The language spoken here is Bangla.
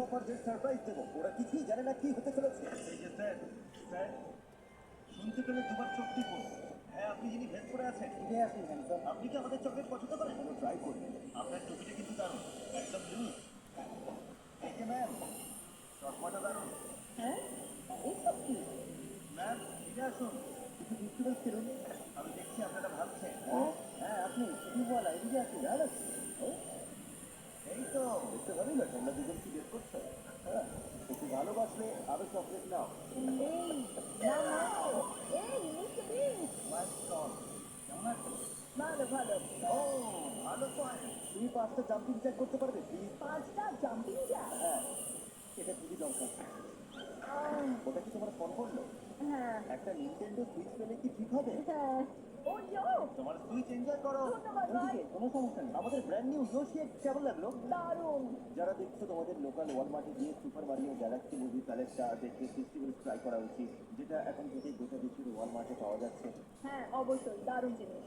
শপারদের সারপ্রাইজ দেবো। ওরা কিছুই জানে না কি হতে চলেছে। এই যে স্যার, স্যার, শুনতে পেলে দুবার চোখ টিপুন। হ্যাঁ, আপনি যিনি ভেদ করে আছেন, ফিরে আসুন হ্যান্ডসাম। আপনি কি আমাদের চকলেট পছন্দ করেন? কোনো ট্রাই করি। আপনার টুপিটা কিন্তু দারুণ, একদম লুজ। এই যে ম্যাম, চশমাটা দারুণ। হ্যাঁ, এইসব কি? ম্যাম, ফিরে আসুন। কিছু ডিস্টার্বেন্স ছিল। আমি দেখছি আপনারা ভাবছেন। হ্যাঁ, আপনি টুপিওয়ালা এদিকে আসুন। এই তো। দেখতে পারি না তোমরা দুজন কি বের করছো? হ্যাঁ, একটু ভালোবাসলে আরো চকলেট নাও। এই, নাও। এই, মিস্টার বিন। মাই গড, কেমন আছেন? ভালো, ভালো। ও, ভালো পয়েন্ট। তুমি 5টা জাম্পিং জ্যাক করতে পারবে প্লিজ? 5টা জাম্পিং জ্যাক? হ্যাঁ, এটা খুবই দরকার। ওটা কি তোমার ফোন করলো? হ্যাঁ, একটা নিনটেন্ডো সুইচ পেলে কি ঠিক হবে? হ্যাঁ। ও ইয়ো, তোমার সুইচ এনজয় করো। ধন্যবাদ ভাই। ওদিকে কোনো সমস্যা নেই। আমাদের ব্র্যান্ড নিউ ইয়োশি কেমন লাগলো? দারুণ। যারা দেখছো তোমাদের লোকাল ওয়ালমার্টে গিয়ে সুপার মারিও গ্যালাক্সি মুভি প্যালেটটা দেখে ফেস্টিভ্যাল ট্রাই করা উচিত, যেটা এখন থেকে গোটা বিশ্বের ওয়ালমার্টে পাওয়া যাচ্ছে। হ্যাঁ, অবশ্যই দারুণ জিনিস।